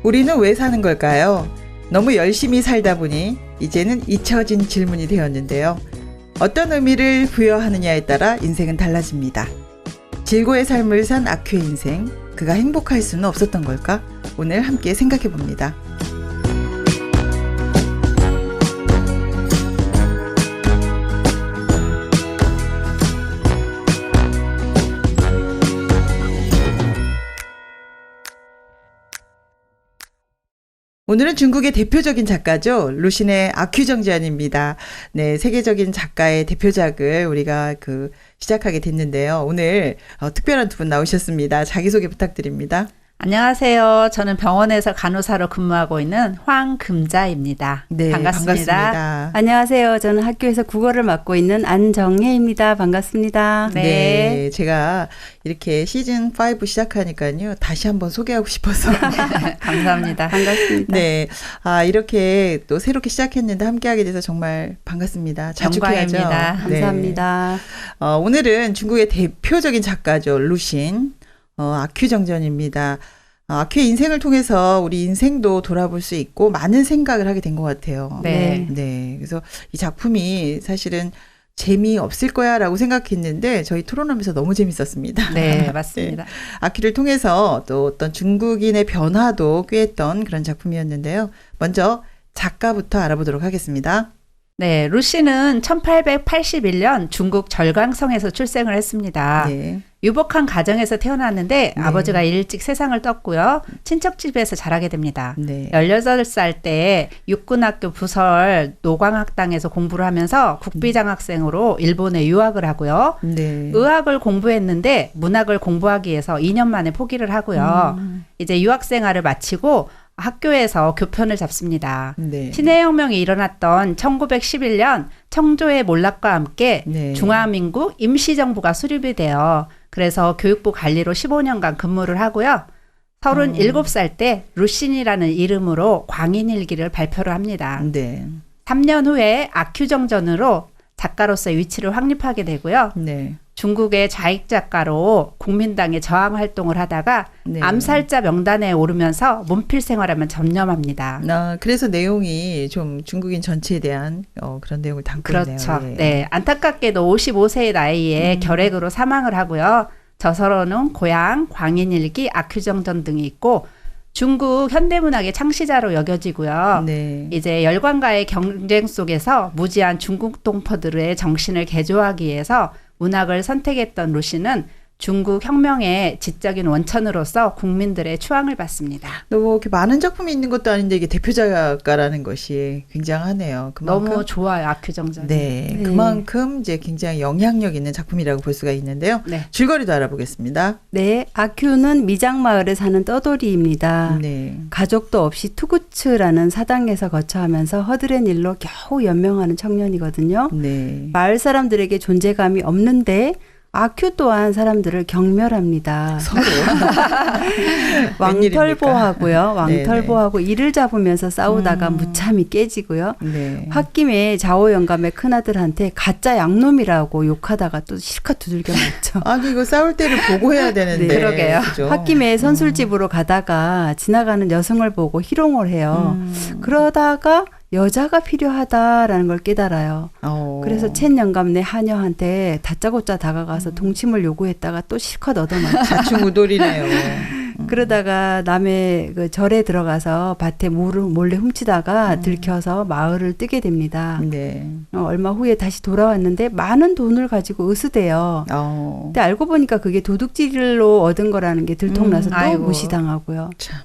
우리는 왜 사는 걸까요? 너무 열심히 살다 보니 이제는 잊혀진 질문이 되었는데요. 어떤 의미를 부여하느냐에 따라 인생은 달라집니다. 질고의 삶을 산 아큐의 인생, 그가 행복할 수는 없었던 걸까? 오늘 함께 생각해 봅니다. 오늘은 중국의 대표적인 작가죠. 루신의 아큐정전입니다. 네, 세계적인 작가의 대표작을 우리가 시작하게 됐는데요. 오늘 특별한 두 분 나오셨습니다. 자기소개 부탁드립니다. 안녕하세요. 저는 병원에서 간호사로 근무하고 있는 황금자입니다. 네, 반갑습니다. 안녕하세요. 저는 학교에서 국어를 맡고 있는 안정혜입니다. 반갑습니다. 네, 제가 이렇게 시즌5 시작하니까요. 다시 한번 소개하고 싶어서. 감사합니다. 반갑습니다. 네, 이렇게 또 새롭게 시작했는데 함께하게 돼서 정말 반갑습니다. 자축해야죠. 영광입니다. 네. 감사합니다. 오늘은 중국의 대표적인 작가죠. 루신. 아큐정전입니다. 아큐의 인생을 통해서 우리 인생도 돌아볼 수 있고 많은 생각을 하게 된 것 같아요. 네. 네. 그래서 이 작품이 사실은 재미없을 거야 라고 생각했는데 저희 토론하면서 너무 재밌었습니다. 네, 맞습니다. 네. 아큐를 통해서 또 어떤 중국인의 변화도 꾀했던 그런 작품이었는데요. 먼저 작가부터 알아보도록 하겠습니다. 네, 루시는 1881년 중국 절강성에서 출생을 했습니다. 네. 유복한 가정에서 태어났는데 네. 아버지가 일찍 세상을 떴고요. 친척집에서 자라게 됩니다. 네. 18살 때 육군학교 부설 노광학당에서 공부를 하면서 국비장학생으로 일본에 유학을 하고요. 네. 의학을 공부했는데 문학을 공부하기 위해서 2년 만에 포기를 하고요. 이제 유학 생활을 마치고 학교에서 교편을 잡습니다. 네. 신해혁명이 일어났던 1911년 청조의 몰락과 함께 네. 중화민국 임시정부가 수립이 돼요. 그래서 교육부 관리로 15년간 근무를 하고요. 37살 때 루신이라는 이름으로 광인일기를 발표를 합니다. 네. 3년 후에 아큐정전으로 작가로서의 위치를 확립하게 되고요. 네. 중국의 좌익 작가로 국민당의 저항 활동을 하다가 네. 암살자 명단에 오르면서 문필 생활하면 전념합니다. 그래서 내용이 좀 중국인 전체에 대한 그런 내용을 담고 있네요. 그렇죠. 예. 네, 안타깝게도 55세의 나이에 결핵으로 사망을 하고요. 저서로는 고향, 광인일기, 아큐정전 등이 있고 중국 현대문학의 창시자로 여겨지고요. 네. 이제 열광과의 경쟁 속에서 무지한 중국 동포들의 정신을 개조하기 위해서 문학을 선택했던 루시는 중국 혁명의 지적인 원천으로서 국민들의 추앙을 받습니다. 뭐 이렇게 많은 작품이 있는 것도 아닌데 이게 대표 작가라는 것이 굉장하네요. 그만큼 너무 좋아요, 아큐정전. 네, 그만큼 이제 굉장히 영향력 있는 작품이라고 볼 수가 있는데요. 네. 줄거리도 알아보겠습니다. 네, 아큐는 미장마을에 사는 떠돌이입니다. 네. 가족도 없이 투구츠라는 사당에서 거처하면서 허드렛 일로 겨우 연명하는 청년이거든요. 네. 마을 사람들에게 존재감이 없는데 아큐 또한 사람들을 경멸합니다. 서로 왕털보하고요. 왕털보하고 네네. 이를 잡으면서 싸우다가 무참히 깨지고요. 네. 홧김에 자오 영감의 큰아들한테 가짜 양놈이라고 욕하다가 또 실컷 두들겨 맞죠. 아니 이거 싸울 때를 보고 해야 되는데. 네. 그러게요. 그죠? 홧김에 선술집으로 가다가 지나가는 여성을 보고 희롱을 해요. 그러다가 여자가 필요하다라는 걸 깨달아요. 그래서 첸 영감네 하녀한테 다짜고짜 다가가서 동침을 요구했다가 또 실컷 얻어맞죠. 자충우돌이네요. 그러다가 남의 그 절에 들어가서 밭에 물을 몰래 훔치다가 들켜서 마을을 뜨게 됩니다. 네. 얼마 후에 다시 돌아왔는데 많은 돈을 가지고 으스대요. 근데 알고 보니까 그게 도둑질로 얻은 거라는 게 들통나서 또 아이고. 무시당하고요. 참.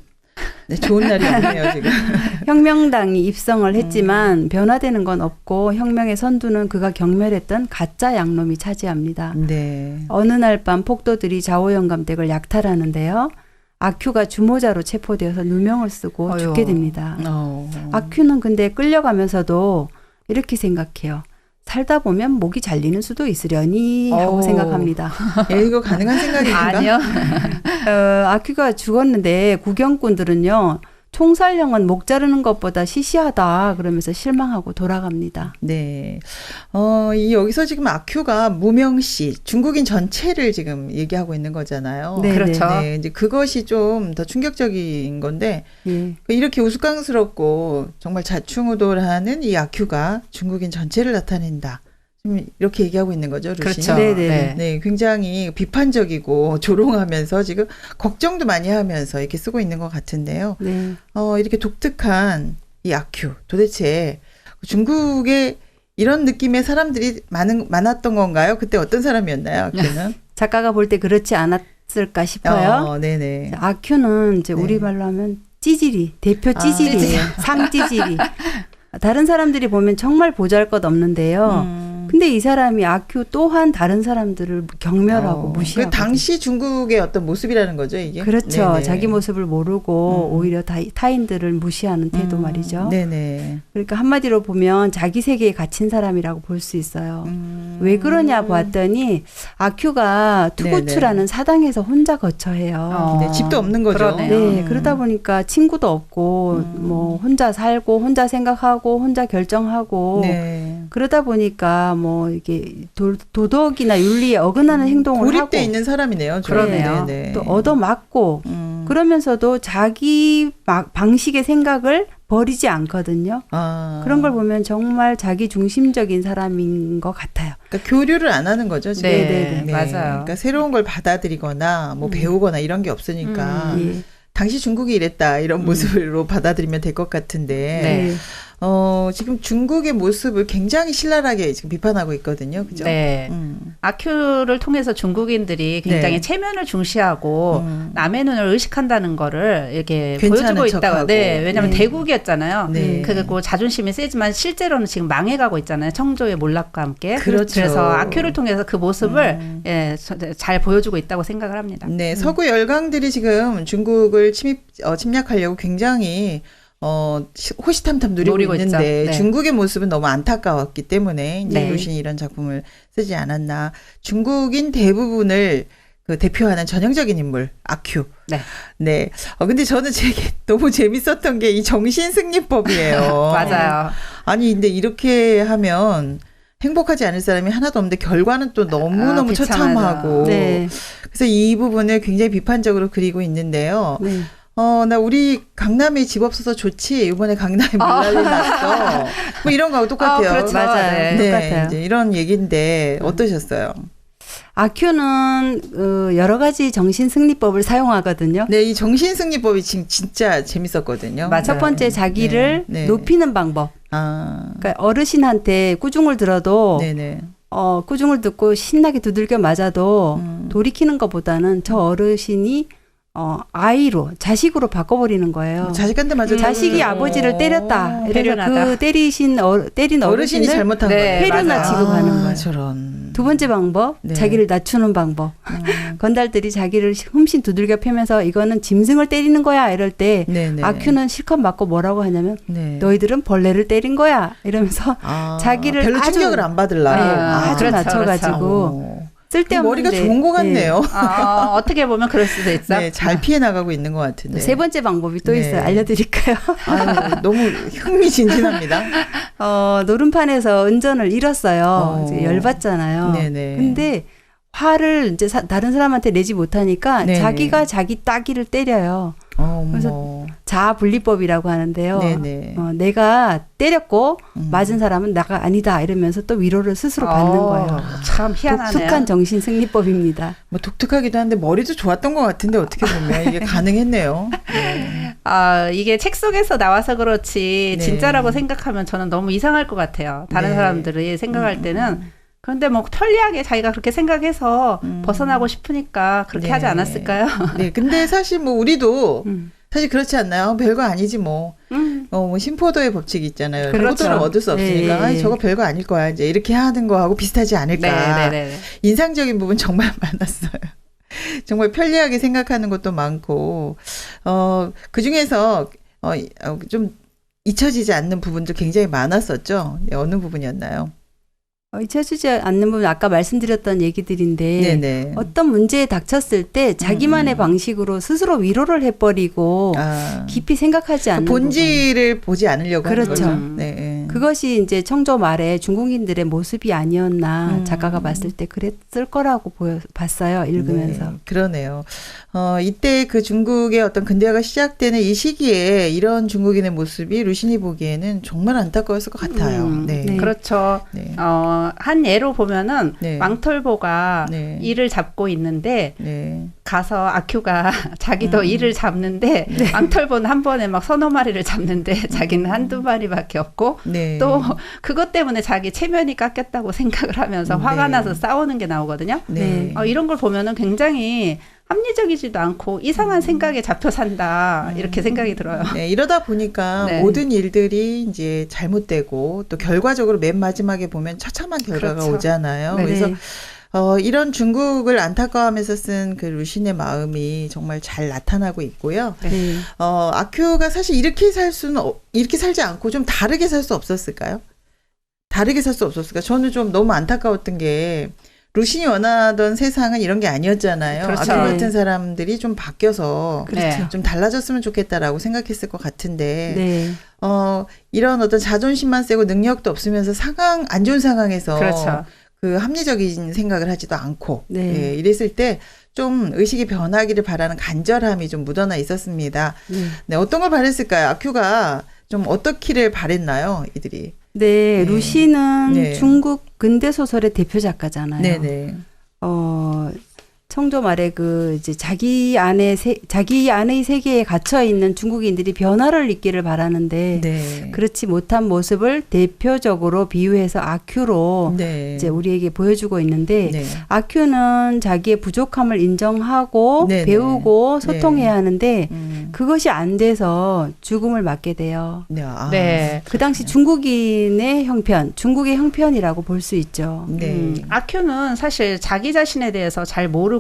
네, 좋은 날이 없네요 지금. 혁명당이 입성을 했지만 변화되는 건 없고 혁명의 선두는 그가 경멸했던 가짜 양놈이 차지합니다. 네. 어느 날 밤 폭도들이 자오 영감 댁을 약탈하는데요. 아큐가 주모자로 체포되어서 누명을 쓰고 어휴. 죽게 됩니다. 어. 아큐는 근데 끌려가면서도 이렇게 생각해요. 살다 보면 목이 잘리는 수도 있으려니 하고 생각합니다. 이거 가능한 생각입니까? 아니요. 아큐가 죽었는데 구경꾼들은요. 총살형은 목 자르는 것보다 시시하다 그러면서 실망하고 돌아갑니다. 네. 이 여기서 지금 아큐가 무명시, 중국인 전체를 지금 얘기하고 있는 거잖아요. 네, 그렇죠. 네, 이제 그것이 좀 더 충격적인 건데, 예. 이렇게 우스꽝스럽고 정말 자충우돌하는 이 아큐가 중국인 전체를 나타낸다. 지금 이렇게 얘기하고 있는 거죠, 루시. 그렇죠. 네네. 네, 굉장히 비판적이고 조롱하면서 지금 걱정도 많이 하면서 이렇게 쓰고 있는 것 같은데요. 네. 이렇게 독특한 이 아큐, 도대체 중국에 이런 느낌의 사람들이 많았던 건가요? 그때 어떤 사람이었나요, 아큐는? 작가가 볼 때 그렇지 않았을까 싶어요. 네네. 아큐는 이제 네. 우리말로 하면 찌질이, 대표 찌질이에요. 상찌질이. 다른 사람들이 보면 정말 보잘것없는데요. 근데 이 사람이 아큐 또한 다른 사람들을 경멸하고 무시하고. 그 당시 중국의 어떤 모습이라는 거죠, 이게? 그렇죠. 네네. 자기 모습을 모르고 오히려 타인들을 무시하는 태도 말이죠. 네네. 그러니까 한마디로 보면 자기 세계에 갇힌 사람이라고 볼 수 있어요. 왜 그러냐 보았더니 아큐가 투고추라는 사당에서 혼자 거처해요. 네, 집도 없는 거죠. 그러네요. 네, 그러다 보니까 친구도 없고 뭐 혼자 살고 혼자 생각하고 혼자 결정하고 네. 그러다 보니까 뭐 이게 도덕이나 윤리에 어긋나는 행동을 하고 고립돼 있는 사람이네요. 좀. 그러네요. 네네. 또 얻어맞고 그러면서도 자기 방식의 생각을 버리지 않거든요. 그런 걸 보면 정말 자기 중심적인 사람인 것 같아요. 그러니까 교류를 안 하는 거죠, 지금. 네, 맞아요. 그러니까 새로운 걸 받아들이거나 뭐 배우거나 이런 게 없으니까 예. 당시 중국이 이랬다 이런 모습으로 받아들이면 될 것 같은데 네. 지금 중국의 모습을 굉장히 신랄하게 지금 비판하고 있거든요. 그죠? 네. 아큐를 통해서 중국인들이 굉장히 네. 체면을 중시하고 남의 눈을 의식한다는 거를 이렇게 괜찮은 보여주고 있다가 척하고. 네. 왜냐하면 네. 대국이었잖아요. 네. 그리고 자존심이 세지만 실제로는 지금 망해가고 있잖아요. 청조의 몰락과 함께. 그렇죠. 그래서 아큐를 통해서 그 모습을 예, 잘 보여주고 있다고 생각을 합니다. 네, 서구 열강들이 지금 중국을 침략하려고 굉장히 호시탐탐 노리고 노리고 있는데 있죠. 네. 중국의 모습은 너무 안타까웠기 때문에 이제 네. 루신이 이런 작품을 쓰지 않았나. 중국인 대부분을 그 대표하는 전형적인 인물 아큐. 네. 네. 근데 저는 너무 재밌었던 게 이 정신승리법이에요. 맞아요. 아니 근데 이렇게 하면 행복하지 않을 사람이 하나도 없는데 결과는 또 너무너무 비참하죠. 처참하고. 네. 그래서 이 부분을 굉장히 비판적으로 그리고 있는데요. 네. 나 우리 강남에 집 없어서 좋지. 이번에 강남에 물난리 났어. 뭐 이런 거하고 똑같아요. 그렇죠. 맞아요. 네. 네, 똑같아요. 이제 이런 얘기인데 어떠셨어요? 아큐는 여러 가지 정신승리법을 사용하거든요. 네, 이 정신승리법이 지금 진짜 재밌었거든요. 맞아요. 첫 번째 자기를 네, 네. 높이는 방법. 아, 그러니까 어르신한테 꾸중을 들어도 네네. 꾸중을 듣고 신나게 두들겨 맞아도 돌이키는 것보다는 저 어르신이 아이로 자식으로 바꿔버리는 거예요. 자식한테 맞아. 자식이 아버지를 때렸다. 이래서 배려나다. 그 때린 어르신이 어르신을 잘못한 네, 거예요. 회류나 맞아요. 취급하는 거예요. 저런. 두 번째 방법, 네. 자기를 낮추는 방법. 건달들이 자기를 흠씬 두들겨 패면서 이거는 짐승을 때리는 거야 이럴 때 네네. 아큐는 실컷 맞고 뭐라고 하냐면 네. 너희들은 벌레를 때린 거야 이러면서 자기를 별로 아주- 충격을 안 받으려고. 네, 아, 아주 그렇죠, 낮춰가지고 쓸데없는 머리가 좋은 것 같네요. 어떻게 보면 그럴 수도 있어. 네, 잘 피해 나가고 있는 것 같은데. 세 번째 방법이 또 네. 있어요. 알려드릴까요? 아유, 너무 흥미진진합니다. 노름판에서 은전을 잃었어요. 이제 열받잖아요. 네네. 근데 화를 이제 다른 사람한테 내지 못하니까 네. 자기가 자기 따귀를 때려요. 그래서 자아분리법이라고 하는데요. 네네. 내가 때렸고 맞은 사람은 나가 아니다 이러면서 또 위로를 스스로 받는 거예요. 참 희한하네요. 독특한 정신승리법입니다. 뭐 독특하기도 한데 머리도 좋았던 것 같은데 어떻게 보면 이게 가능했네요. 네. 이게 책 속에서 나와서 그렇지 네. 진짜라고 생각하면 저는 너무 이상할 것 같아요. 다른 네. 사람들이 생각할 때는 그런데 뭐 편리하게 자기가 그렇게 생각해서 벗어나고 싶으니까 그렇게 네. 하지 않았을까요? 네, 근데 사실 뭐 우리도 사실 그렇지 않나요? 별거 아니지 뭐. 뭐 심포도의 법칙이 있잖아요. 그렇죠. 포도를 얻을 수 없으니까 네. 아이, 저거 별거 아닐 거야. 이제 이렇게 하는 거하고 비슷하지 않을까. 네. 인상적인 부분 정말 많았어요. 정말 편리하게 생각하는 것도 많고, 그 중에서, 좀 잊혀지지 않는 부분도 굉장히 많았었죠. 네, 어느 부분이었나요? 잊혀지지 않는 부분 아까 말씀드렸던 얘기들인데 네네. 어떤 문제에 닥쳤을 때 자기만의 방식으로 스스로 위로를 해버리고 깊이 생각하지 않는 그 본질을 보지 않으려고 그렇죠. 하는 거죠. 네. 그것이 이제 청조 말에 중국인들의 모습이 아니었나 작가가 봤을 때 그랬을 거라고 봤어요. 읽으면서. 네, 그러네요. 이때 그 중국의 어떤 근대화가 시작되는 이 시기에 이런 중국인의 모습이 루신이 보기에는 정말 안타까웠을 것 같아요. 네. 네. 그렇죠. 네. 한 예로 보면은 네. 망털보가 네. 이를 잡고 있는데 네. 가서 아큐가 자기도 이를 잡는데 망털보는 한 번에 막 서너 마리를 잡는데 자기는 한두 마리밖에 없고 네. 또 그것 때문에 자기 체면이 깎였다고 생각을 하면서 화가 네. 나서 싸우는 게 나오거든요. 네. 이런 걸 보면은 굉장히 합리적이지도 않고 이상한 생각에 잡혀 산다 이렇게 생각이 들어요. 네, 이러다 보니까 네. 모든 일들이 이제 잘못되고 또 결과적으로 맨 마지막에 보면 처참한 결과가 그렇죠. 오잖아요. 네. 그래서 이런 중국을 안타까워하면서 쓴 그 루신의 마음이 정말 잘 나타나고 있고요. 네. 아큐가 사실 이렇게 살지 않고 좀 다르게 살 수 없었을까요? 다르게 살 수 없었을까? 저는 좀 너무 안타까웠던 게 루신이 원하던 세상은 이런 게 아니었잖아요. 그렇죠. 아큐 같은 사람들이 좀 바뀌어서 그렇죠. 좀 달라졌으면 좋겠다라고 생각했을 것 같은데 네. 이런 어떤 자존심만 세고 능력도 없으면서 안 좋은 상황에서 그렇죠. 그 합리적인 생각을 하지도 않고 네. 예, 이랬을 때 좀 의식이 변하기를 바라는 간절함이 좀 묻어나 있었습니다. 네. 어떤 걸 바랬을까요? 아큐가 좀 어떻기를 바랬나요, 이들이? 네, 네. 루시는 네. 중국 근대 소설의 대표 작가잖아요. 네네. 청조 말에 이제 자기 안의 세계에 갇혀 있는 중국인들이 변화를 있기를 바라는데 네. 그렇지 못한 모습을 대표적으로 비유해서 아큐로 네. 이제 우리에게 보여주고 있는데 네. 아큐는 자기의 부족함을 인정하고 네네. 배우고 소통해야 네. 하는데 그것이 안 돼서 죽음을 맞게 돼요. 네. 네. 그 당시 중국의 형편이라고 볼 수 있죠. 네. 아큐는 사실 자기 자신에 대해서 잘 모르고요.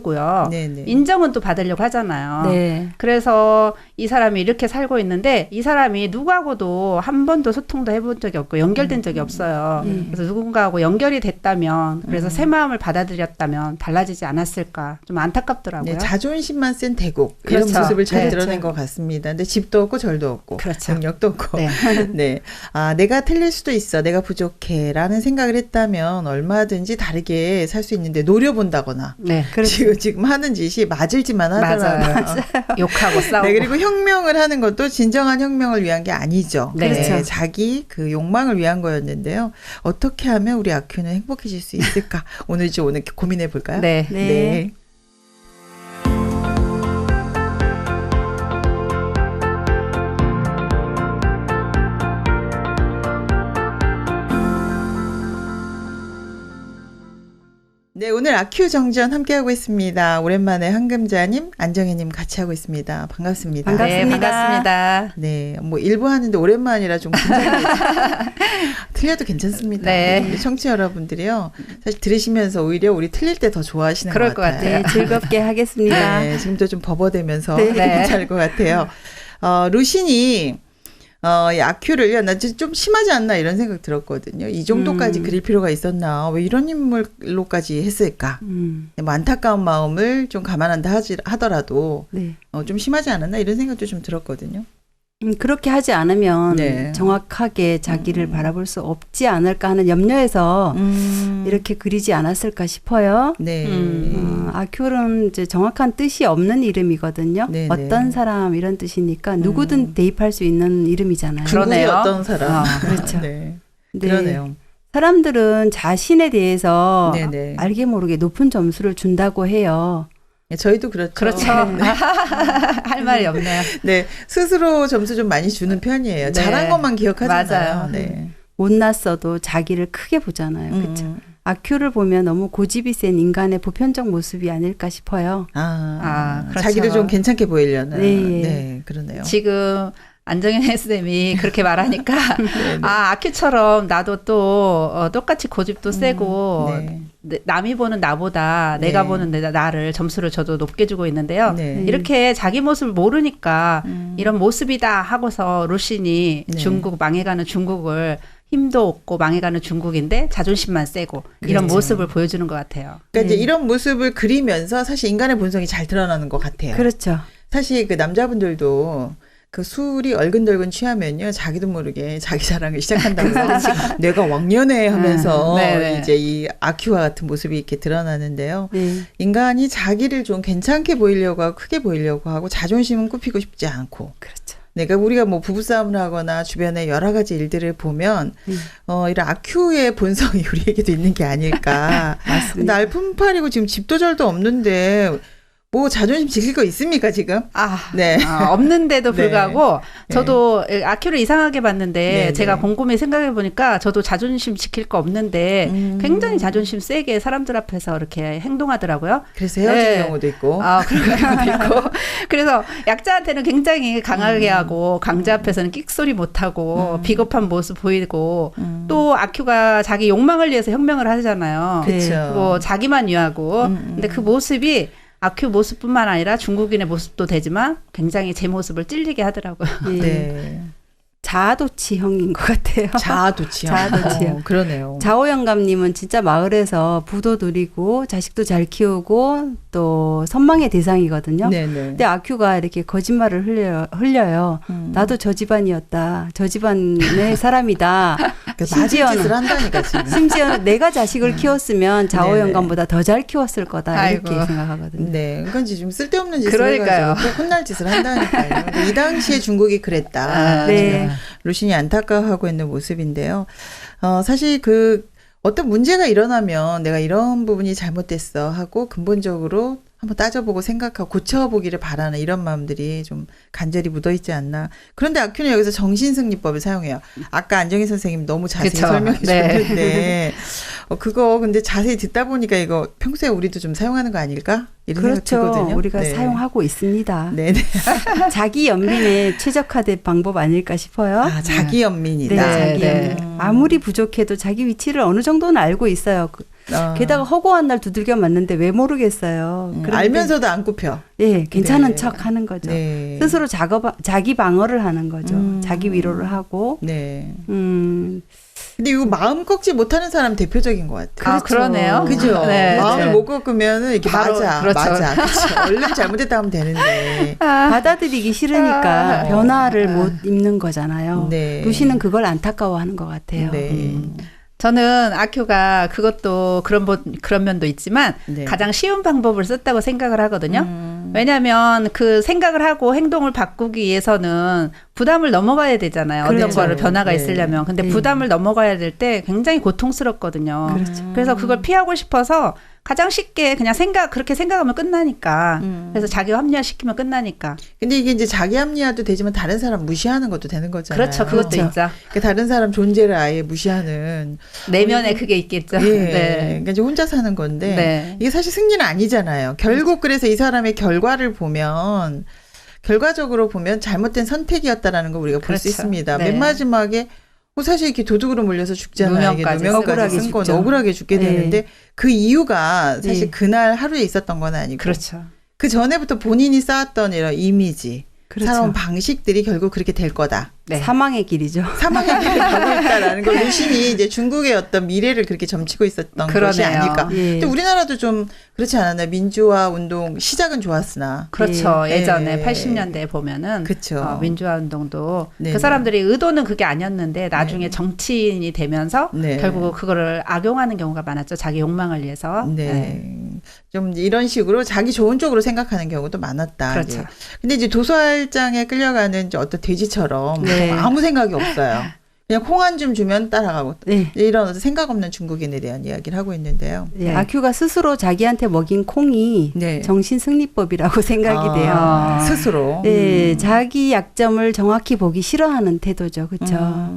네네. 인정은 또 받으려고 하잖아요. 네. 그래서 이 사람이 이렇게 살고 있는데 이 사람이 누구하고도 한 번도 소통도 해본 적이 없고 연결된 적이 없어요. 그래서 누군가하고 연결이 됐다면 그래서 새 마음을 받아들였다면 달라지지 않았을까 좀 안타깝더라고요. 네, 자존심만 센 대국 그렇죠. 이런 모습을 잘 네. 드러낸 것 같습니다. 근데 집도 없고 절도 없고 그렇죠. 능력도 없고 네. 네. 내가 틀릴 수도 있어. 내가 부족해라는 생각을 했다면 얼마든지 다르게 살 수 있는데 노려본다거나 네. 지금 하는 짓이 맞을 짓만 하더라고요. 맞아요. 욕하고 싸우고. 네, 그리고 혁명을 하는 것도 진정한 혁명을 위한 게 아니죠. 네. 그렇죠. 자기 그 욕망을 위한 거였는데요. 어떻게 하면 우리 아큐는 행복해질 수 있을까? 오늘 고민해 볼까요? 네. 네. 네, 오늘 아큐 정전 함께하고 있습니다. 오랜만에 한금자님, 안정혜님 같이 하고 있습니다. 반갑습니다. 네, 반갑습니다. 네, 일부 하는데 오랜만이라 좀 긴장이 틀려도 괜찮습니다. 네. 우리 청취자 여러분들이요. 사실 들으시면서 오히려 우리 틀릴 때 더 좋아하시는 그럴 것 같아요. 네, 즐겁게 하겠습니다. 네, 지금도 좀 버버대면서 네. 괜찮을 것 같아요. 루신이 이 아큐를 나 좀 심하지 않나 이런 생각 들었거든요. 이 정도까지 그릴 필요가 있었나? 왜 이런 인물로까지 했을까? 안타까운 마음을 좀 감안한다 하더라도 네. 좀 심하지 않았나 이런 생각도 좀 들었거든요. 그렇게 하지 않으면 네. 정확하게 자기를 바라볼 수 없지 않을까 하는 염려에서 이렇게 그리지 않았을까 싶어요. 네. 아큐는 이제 정확한 뜻이 없는 이름이거든요. 네네. 어떤 사람 이런 뜻이니까 누구든 대입할 수 있는 이름이잖아요. 중국의 그러네요. 어떤 사람. 그렇죠. 네. 네. 그러네요. 사람들은 자신에 대해서 네네. 알게 모르게 높은 점수를 준다고 해요. 네, 저희도 그렇죠. 그렇죠. 할 말이 없네요. 네. 스스로 점수 좀 많이 주는 편이에요. 네. 잘한 것만 기억하잖아요. 맞아요. 네. 못났어도 자기를 크게 보잖아요. 그렇죠. 아큐를 보면 너무 고집이 센 인간의 보편적 모습이 아닐까 싶어요. 그렇죠. 자기를 좀 괜찮게 보이려는. 네. 네, 그러네요. 지금 안정현 쌤이 그렇게 말하니까 아큐처럼 나도 또 똑같이 고집도 세고 네. 남이 보는 나보다 네. 내가 보는 나를 점수를 저도 높게 주고 있는데요. 네. 이렇게 자기 모습을 모르니까 이런 모습이다 하고서 루신이 네. 중국 망해가는 중국을 힘도 없고 망해가는 중국인데 자존심만 세고 이런 그렇죠. 모습을 보여주는 것 같아요. 그러니까 이제 이런 모습을 그리면서 사실 인간의 본성이 잘 드러나는 것 같아요. 그렇죠. 사실 그 남자분들도 그 술이 얼근덜근 취하면요 자기도 모르게 자기 자랑을 시작한다고요. 내가 왕년에 하면서 네네. 이제 이 아큐와 같은 모습이 이렇게 드러나는데요. 네. 인간이 자기를 좀 괜찮게 보이려고 하고 크게 보이려고 하고 자존심은 굽히고 싶지 않고. 그렇죠. 내가 우리가 뭐 부부싸움을 하거나 주변에 여러 가지 일들을 보면 이런 아큐의 본성이 우리에게도 있는 게 아닐까. 맞습니다. 날품팔이고 지금 집도 절도 없는데 뭐 자존심 지킬 거 있습니까 지금? 네. 없는데도 네. 불구하고 저도 아큐를 이상하게 봤는데 네, 제가 네. 곰곰이 생각해 보니까 저도 자존심 지킬 거 없는데 굉장히 자존심 세게 사람들 앞에서 이렇게 행동하더라고요. 그래서 헤어진 네. 경우도 있고. 그런 경우도 있고. 그래서 약자한테는 굉장히 강하게 하고 강자 앞에서는 끽소리 못하고 비겁한 모습 보이고 또 아큐가 자기 욕망을 위해서 혁명을 하잖아요. 그렇죠. 뭐 자기만 위하고. 근데 그 모습이 아큐 모습뿐만 아니라 중국인의 모습도 되지만 굉장히 제 모습을 찔리게 하더라고요. 예. 네. 자아도취형인 것 같아요. 자아도취형. 자아도취형. 그러네요. 자오영감님은 진짜 마을에서 부도 누리고 자식도 잘 키우고 또 선망의 대상이거든요. 네네. 근데 아큐가 이렇게 거짓말을 흘려요. 나도 저 집안이었다. 저 집안의 사람이다. 맞은 짓을 한다니까 지금. 심지어는 내가 자식을 키웠으면 자오영감보다 더 잘 키웠을 거다. 이렇게 아이고. 생각하거든요. 네, 그건 지금 쓸데없는 짓을 그러니까요. 해가지고 꼭 혼날 짓을 한다니까요. 근데 이 당시에 중국이 그랬다. 네. 지금 루신이 안타까워하고 있는 모습인데요. 사실 어떤 문제가 일어나면 내가 이런 부분이 잘못됐어 하고 근본적으로 한번 따져보고 생각하고 고쳐보기를 바라는 이런 마음들이 좀 간절히 묻어있지 않나. 그런데 아큐는 여기서 정신승리법을 사용해요. 아까 안정희 선생님 너무 자세히 그쵸. 설명해 네. 주셨는데 그거 근데 자세히 듣다 보니까 이거 평소에 우리도 좀 사용하는 거 아닐까? 이런 그렇죠. 생각 들거든요. 우리가 네. 사용하고 있습니다. 네네. 자기 연민에 최적화된 방법 아닐까 싶어요. 자기 연민이다. 네, 네, 자기 네. 연민. 아무리 부족해도 자기 위치를 어느 정도는 알고 있어요. 게다가 허구한 날 두들겨 맞는데 왜 모르겠어요. 그런데 알면서도 안 굽혀. 예, 괜찮은 네. 척 하는 거죠. 네. 스스로 자기 방어를 하는 거죠. 자기 위로를 하고. 네. 음, 근데 이거 마음 꺾지 못하는 사람 대표적인 것 같아요. 그러네요. 그죠? 네, 마음을 네. 못 꺾으면은 이렇게 바로, 맞아. 그렇죠. 그렇죠. 얼른 잘못했다 하면 되는데. 받아들이기 싫으니까 변화를 못 입는 거잖아요. 네. 루시는 그걸 안타까워하는 것 같아요. 네. 저는 아큐가 그것도 그런 면도 있지만 네. 가장 쉬운 방법을 썼다고 생각을 하거든요. 왜냐하면 그 생각을 하고 행동을 바꾸기 위해서는 부담을 넘어가야 되잖아요. 어떤 그렇죠. 거를 변화가 네. 있으려면. 근데 네. 부담을 넘어가야 될 때 굉장히 고통스럽거든요. 그래서 그걸 피하고 싶어서 가장 쉽게 그냥 그렇게 생각하면 끝나니까. 그래서 자기 합리화시키면 끝나니까. 근데 이게 이제 자기 합리화도 되지만 다른 사람 무시하는 것도 되는 거잖아요. 그렇죠. 그것도 그렇죠. 있죠. 그러니까 다른 사람 존재를 아예 무시하는. 내면에 그게 있겠죠. 예. 네. 그러니까 이제 혼자 사는 건데. 네. 이게 사실 승리는 아니잖아요. 결국 그래서 이 사람의 결과를 보면 결과적으로 보면 잘못된 선택이었다라는 걸 우리가 볼 수 그렇죠. 있습니다. 네. 맨 마지막에 사실 이렇게 도둑으로 몰려서 죽잖아요. 이게 누명까지 누명까지 쓴 건 죽죠. 억울하게 죽게 네. 되는데 그 이유가 사실 네. 그날 하루에 있었던 건 아니고 그렇죠. 그 전에부터 본인이 쌓았던 이런 이미지, 그렇죠. 살아온 방식들이 결국 그렇게 될 거다. 네. 사망의 길이죠. 사망의 길을 가고 있다라는 걸 루신이 이제 중국의 어떤 미래를 그렇게 점치고 있었던 것이 그러네요. 아닐까. 예. 근데 우리나라도 좀 그렇지 않았나요? 민주화 운동 시작은 좋았으나. 그렇죠. 예. 예전에 예. 80년대에 보면은 그쵸. 민주화 운동도 네네. 그 사람들이 의도는 그게 아니었는데 나중에 정치인이 되면서 네. 결국 그거를 악용하는 경우가 많았죠. 자기 욕망을 위해서. 네. 좀 이런 식으로 자기 좋은 쪽으로 생각하는 경우도 많았다. 그렇죠. 이제. 근데 이제 도살장에 끌려가는 이제 어떤 돼지처럼 네. 아무 생각이 없어요. 그냥 콩 한 줌 주면 따라가고 네. 이런 어떤 생각 없는 중국인에 대한 이야기를 하고 있는데요. 네. 아큐가 스스로 자기한테 먹인 콩이 네. 정신승리법이라고 생각이 돼요. 스스로. 네, 자기 약점을 정확히 보기 싫어하는 태도죠. 그렇죠.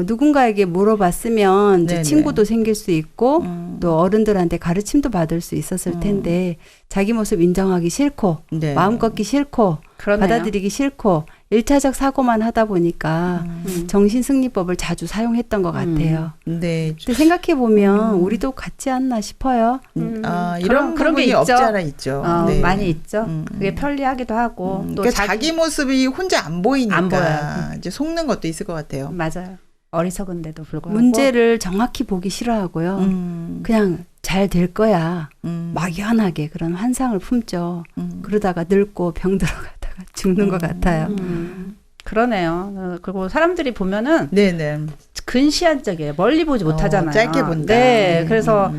누군가에게 물어봤으면 이제 네네. 친구도 생길 수 있고 또 어른들한테 가르침도 받을 수 있었을 텐데 자기 모습 인정하기 싫고 네. 마음 꺾기 싫고 그러네요. 받아들이기 싫고 1차적 사고만 하다 보니까 정신승리법을 자주 사용했던 것 같아요. 네. 근데 생각해 보면 우리도 같지 않나 싶어요. 이런 그런 게 부분이 있죠. 없지 않아 있죠. 네. 많이 있죠. 그게 편리하기도 하고 또 그러니까 자기 모습이 혼자 안 보이니까 안 보여요. 이제 속는 것도 있을 것 같아요. 맞아요. 어리석은데도 불구하고 문제를 정확히 보기 싫어하고요. 그냥 잘 될 거야. 막연하게 그런 환상을 품죠. 그러다가 늙고 병 들어가다가 죽는 것 같아요. 그러네요. 그리고 사람들이 보면은 네네. 근시안적이에요. 멀리 보지 못하잖아요. 짧게 본다. 네, 그래서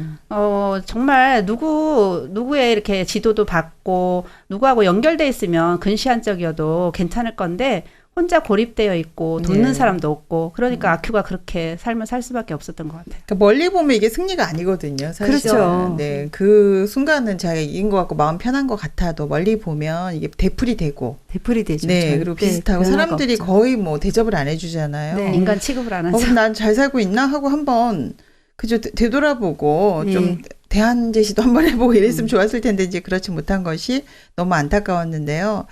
정말 누구의 이렇게 지도도 받고 누구하고 연결돼 있으면 근시안적이어도 괜찮을 건데 혼자 고립되어 있고 돕는 네. 사람도 없고 그러니까 아큐가 그렇게 삶을 살 수밖에 없었던 것 같아요. 그러니까 멀리 보면 이게 승리가 아니거든요. 사실. 그렇죠. 네, 그 순간은 자기가 이긴 것 같고 마음 편한 것 같아도 멀리 보면 이게 되풀이 되고. 되풀이 되죠. 네, 그리고 비슷하고 사람들이 없죠. 거의 뭐 대접을 안 해주잖아요. 네. 인간 취급을 안 하죠. 그럼 난 잘 살고 있나 하고 한번 그저 되돌아보고 네. 좀 대안 제시도 한번 해보고 이랬으면 좋았을 텐데 이제 그렇지 못한 것이 너무 안타까웠는데요.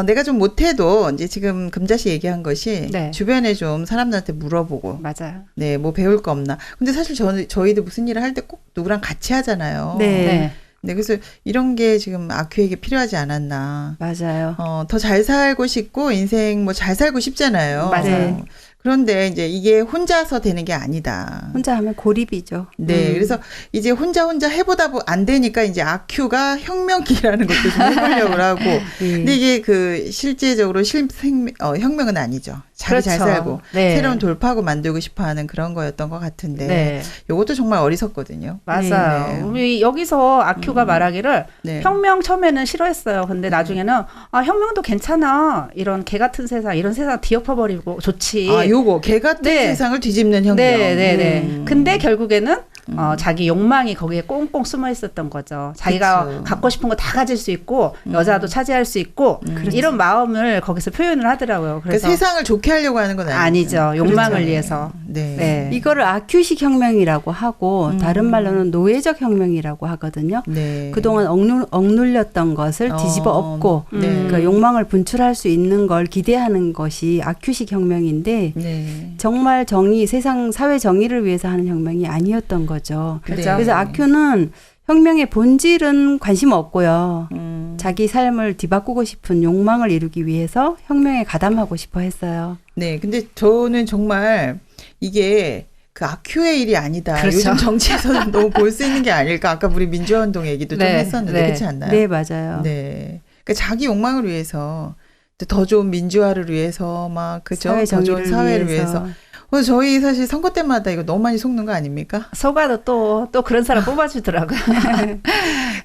내가 좀 못해도 이제 지금 금자씨 얘기한 것이 네. 주변에 좀 사람들한테 물어보고 맞아요. 네, 뭐 배울 거 없나. 근데 사실 저희도 무슨 일을 할 때 꼭 누구랑 같이 하잖아요. 네. 네. 네, 그래서 이런 게 지금 아큐에게 필요하지 않았나. 맞아요. 더 잘 살고 싶고 인생 뭐 잘 살고 싶잖아요. 맞아요. 그런데 이제 이게 혼자서 되는 게 아니다. 혼자 하면 고립이죠. 네, 그래서 이제 혼자 해보다 안 되니까 이제 아큐가 혁명기라는 것도 좀 해보려고 하고. 근데 이게 그 실제적으로 혁명은 아니죠. 자기 잘 그렇죠. 살고 네. 새로운 돌파구 만들고 싶어하는 그런 거였던 것 같은데. 네. 이것도 정말 어리석거든요. 맞아요. 우리 여기서 아큐가 말하기를 네. 혁명 처음에는 싫어했어요. 근데 나중에는 혁명도 괜찮아. 이런 개 같은 세상, 이런 세상 뒤엎어버리고 좋지. 요거 개 같은 네. 세상을 뒤집는 혁명. 네. 근데 결국에는 자기 욕망이 거기에 꽁꽁 숨어 있었던 거죠. 자기가 그쵸. 갖고 싶은 거 다 가질 수 있고 여자도 차지할 수 있고 이런 마음을 거기서 표현을 하더라고요. 그래서 그러니까 세상을 좋게 하려고 하는 건 아니죠. 욕망을 그렇죠. 위해서. 네. 네. 이거를 아큐식 혁명이라고 하고 다른 말로는 노예적 혁명이라고 하거든요. 네. 그동안 억눌렸던 것을 뒤집어 엎고 네. 그 욕망을 분출할 수 있는 걸 기대하는 것이 아큐식 혁명인데 네. 정말 세상 사회 정의를 위해서 하는 혁명이 아니었던 거죠. 그렇죠. 그래서 아큐는 혁명의 본질은 관심 없고요. 자기 삶을 뒤바꾸고 싶은 욕망을 이루기 위해서 혁명에 가담하고 싶어 했어요. 네. 근데 저는 정말 이게 그 아큐의 일이 아니다. 그렇죠. 요즘 정치에서는 너무 볼 수 있는 게 아닐까. 아까 우리 민주화운동 얘기도 좀 네. 했었는데 네. 그렇지 않나요? 네, 맞아요. 네. 그러니까 자기 욕망을 위해서 더 좋은 민주화를 위해서 막 그죠? 사회 더 좋은 정의를 사회를 위해서. 저희 사실 선거 때마다 이거 너무 많이 속는 거 아닙니까? 속아도 또 그런 사람 뽑아주더라고요.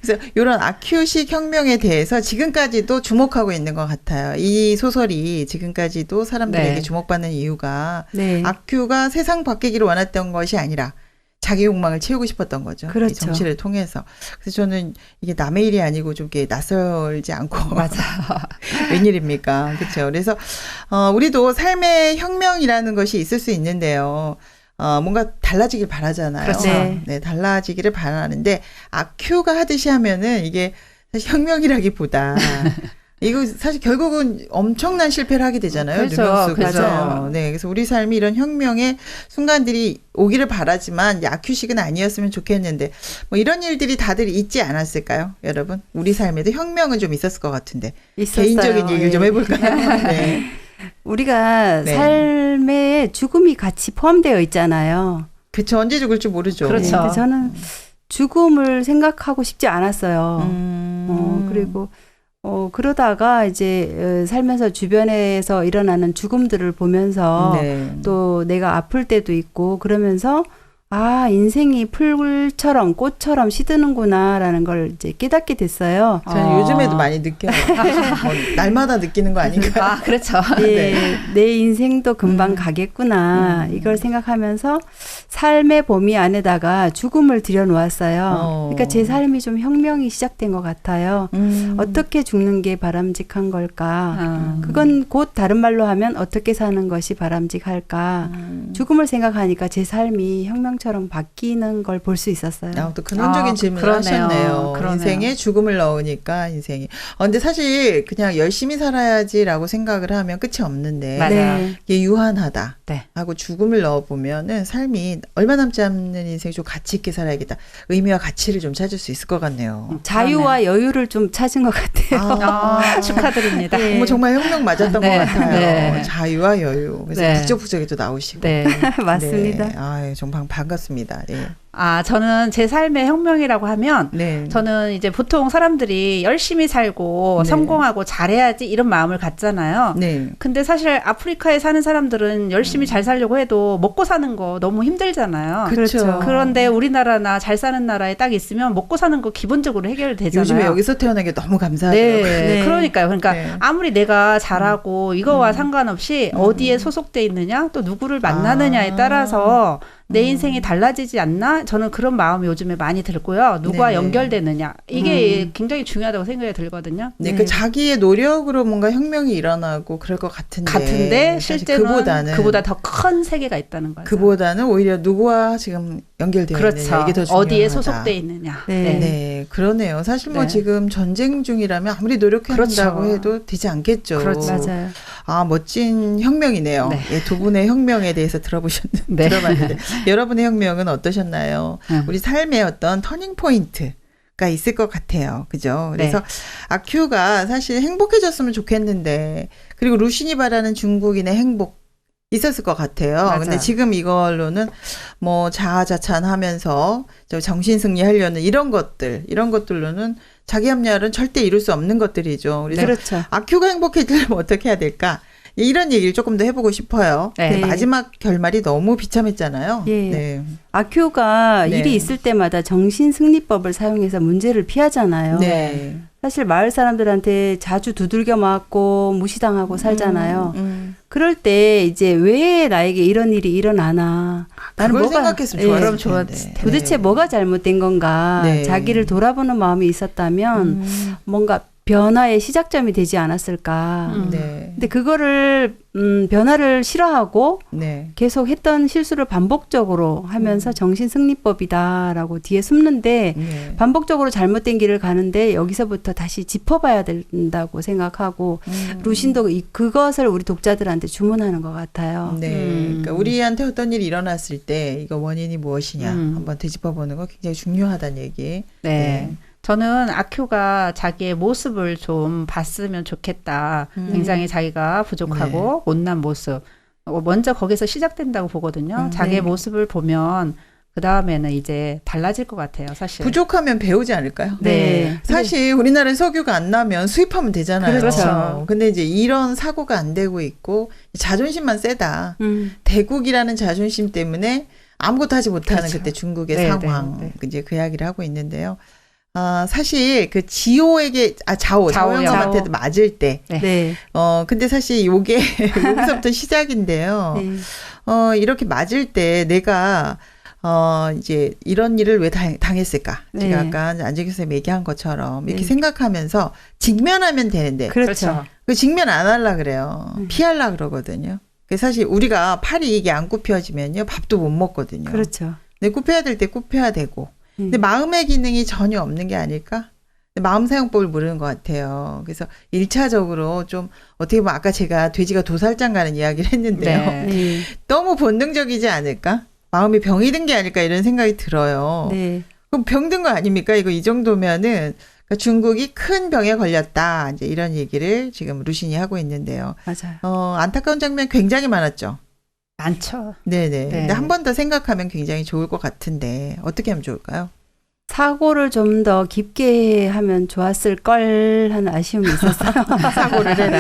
그래서 이런 아큐식 혁명에 대해서 지금까지도 주목하고 있는 것 같아요. 이 소설이 지금까지도 사람들에게 네. 주목받는 이유가 네. 아큐가 세상 바뀌기를 원했던 것이 아니라 자기 욕망을 채우고 싶었던 거죠. 그렇죠. 이 정치를 통해서. 그래서 저는 이게 남의 일이 아니고 좀 이렇게 낯설지 않고. 맞아. 웬일입니까? 그렇죠. 그래서 우리도 삶의 혁명이라는 것이 있을 수 있는데요. 뭔가 달라지길 바라잖아요. 그렇죠. 네, 달라지기를 바라는데 아큐가 하듯이 하면은 이게 사실 혁명이라기보다 이거 사실 결국은 엄청난 실패를 하게 되잖아요. 그렇죠. 누명수. 그죠? 맞아요. 네, 그래서 우리 삶이 이런 혁명의 순간들이 오기를 바라지만 아큐식은 아니었으면 좋겠는데 뭐 이런 일들이 다들 있지 않았을까요, 여러분? 우리 삶에도 혁명은 좀 있었을 것 같은데 있었어요. 개인적인 얘기를 좀 예. 해볼까요? 네. 우리가 네. 삶에 죽음이 같이 포함되어 있잖아요. 그쵸, 언제 죽을지 모르죠. 그렇죠. 근데 저는 죽음을 생각하고 싶지 않았어요. 그리고 그러다가 이제 살면서 주변에서 일어나는 죽음들을 보면서 네. 또 내가 아플 때도 있고 그러면서 인생이 풀처럼 꽃처럼 시드는구나라는 걸 이제 깨닫게 됐어요. 저는 요즘에도 많이 느껴요. 뭐 날마다 느끼는 거 아닌가? 그렇죠. 예, 내 인생도 금방 가겠구나 이걸 생각하면서 삶의 범위 안에다가 죽음을 들여놓았어요. 그러니까 제 삶이 좀 혁명이 시작된 것 같아요. 어떻게 죽는 게 바람직한 걸까? 그건 곧 다른 말로 하면 어떻게 사는 것이 바람직할까? 죽음을 생각하니까 제 삶이 혁명적이에요. 혁명처럼 바뀌는 걸 볼 수 있었어요. 또 근원적인 질문을 하셨네요. 그러네요. 인생에 죽음을 넣으니까 인생이. 근데 사실 그냥 열심히 살아야지라고 생각을 하면 끝이 없는데 맞아요. 이게 유한하다 네. 하고 죽음을 넣어보면은 삶이 얼마 남지 않는 인생 좀 가치 있게 살아야겠다. 의미와 가치를 좀 찾을 수 있을 것 같네요. 자유와 여유를 좀 찾은 것 같아요. 축하드립니다. 네. 정말 혁명 맞았던 것 같아요. 네. 자유와 여유. 그래서 네. 북적북적에도 나오시고. 네. 맞습니다. 네. 정말 반갑습니다. 네. 저는 제 삶의 혁명이라고 하면 네. 저는 이제 보통 사람들이 열심히 살고 네. 성공하고 잘해야지 이런 마음을 갖잖아요. 네. 근데 사실 아프리카에 사는 사람들은 열심히 잘 살려고 해도 먹고 사는 거 너무 힘들잖아요. 그렇죠. 그런데 우리나라나 잘 사는 나라에 딱 있으면 먹고 사는 거 기본적으로 해결되잖아요. 요즘에 여기서 태어난 게 너무 감사하더라고요. 네. 그러니까요. 그러니까 네. 아무리 내가 잘하고 이거와 상관없이 어디에 소속돼 있느냐 또 누구를 만나느냐에 따라서 내 인생이 달라지지 않나? 저는 그런 마음이 요즘에 많이 들고요. 누구와 네네. 연결되느냐. 이게 굉장히 중요하다고 생각이 들거든요. 네, 그 자기의 노력으로 뭔가 혁명이 일어나고 그럴 것 같은데 사실 실제는 그보다 더 큰 세계가 있다는 거죠. 그보다는 오히려 누구와 지금 연결되어 그렇죠. 있느냐 이게 더 중요하다. 어디에 소속돼 있느냐. 네. 네, 그러네요. 사실 뭐 네. 지금 전쟁 중이라면 아무리 노력한다고 그렇죠. 해도 되지 않겠죠. 그렇죠. 맞아요. 멋진 혁명이네요. 네. 예, 두 분의 혁명에 대해서 네. 들어봤는데 여러분의 혁명은 어떠셨나요? 우리 삶의 어떤 터닝 포인트가 있을 것 같아요. 그죠? 그래서 아큐가 사실 행복해졌으면 좋겠는데 그리고 루신이 바라는 중국인의 행복 있었을 것 같아요. 맞아요. 근데 지금 이걸로는 뭐 자아자찬하면서 정신 승리하려는 이런 것들로는 자기 합리화는 절대 이룰 수 없는 것들이죠. 그래서 그렇죠. 아큐가 행복해지려면 어떻게 해야 될까? 이런 얘기를 조금 더 해보고 싶어요. 네. 근데 마지막 결말이 너무 비참했잖아요. 예. 네. 아큐가 네. 일이 있을 때마다 정신승리법을 사용해서 문제를 피하잖아요. 네. 사실 마을 사람들한테 자주 두들겨 맞고 무시당하고 살잖아요. 그럴 때 이제 왜 나에게 이런 일이 일어나나. 나는 그걸 뭐가 생각했으면 예, 좋았을 그럼 텐데. 도대체 뭐가 잘못된 건가. 네. 자기를 돌아보는 마음이 있었다면 뭔가 변화의 시작점이 되지 않았을까. 네. 근데 그거를 변화를 싫어하고 네. 계속 했던 실수를 반복적으로 하면서 정신승리법이다라고 뒤에 숨는데 네. 반복적으로 잘못된 길을 가는데 여기서부터 다시 짚어봐야 된다고 생각하고 루신도 그것을 우리 독자들한테 주문하는 것 같아요. 네. 그러니까 우리한테 어떤 일이 일어났을 때 이거 원인이 무엇이냐 한번 되짚어보는 거 굉장히 중요하다는 얘기. 네. 저는 아큐가 자기의 모습을 좀 봤으면 좋겠다. 굉장히 자기가 부족하고 못난 모습. 먼저 거기서 시작된다고 보거든요. 자기의 모습을 보면 그 다음에는 이제 달라질 것 같아요. 사실. 부족하면 배우지 않을까요? 네. 사실 우리나라에 석유가 안 나면 수입하면 되잖아요. 그렇죠. 근데 이제 이런 사고가 안 되고 있고 자존심만 세다. 대국이라는 자존심 때문에 아무것도 하지 못하는 그렇죠. 그때 중국의 네, 상황. 네. 이제 그 이야기를 하고 있는데요. 사실 그 지호에게 자오형한테도 맞을 때. 네. 근데 사실 요게 여기서부터 시작인데요. 네. 이렇게 맞을 때 내가 이제 이런 일을 왜 당했을까? 네. 제가 아까 안재규 선생님 얘기한 것처럼 이렇게 네. 생각하면서 직면하면 되는데 그렇죠. 그 직면 안 하려 그래요. 피하려 그러거든요. 그래서 사실 우리가 팔이 이게 안 굽혀지면요 밥도 못 먹거든요. 그렇죠. 근데 굽혀야 될 때 굽혀야 되고. 근데 마음의 기능이 전혀 없는 게 아닐까? 마음 사용법을 모르는 것 같아요. 그래서 1차적으로 좀 어떻게 보면 아까 제가 돼지가 도살장 가는 이야기를 했는데요. 네. 너무 본능적이지 않을까? 마음이 병이 든 게 아닐까 이런 생각이 들어요. 네. 그럼 병든 거 아닙니까? 이거 이 정도면은 그러니까 중국이 큰 병에 걸렸다. 이제 이런 얘기를 지금 루신이 하고 있는데요. 맞아요. 안타까운 장면 굉장히 많았죠. 많죠. 네네. 네. 근데 한 번 더 생각하면 굉장히 좋을 것 같은데 어떻게 하면 좋을까요? 사고를 좀 더 깊게 하면 좋았을 걸 하는 아쉬움이 있었어요. 사고를 해라.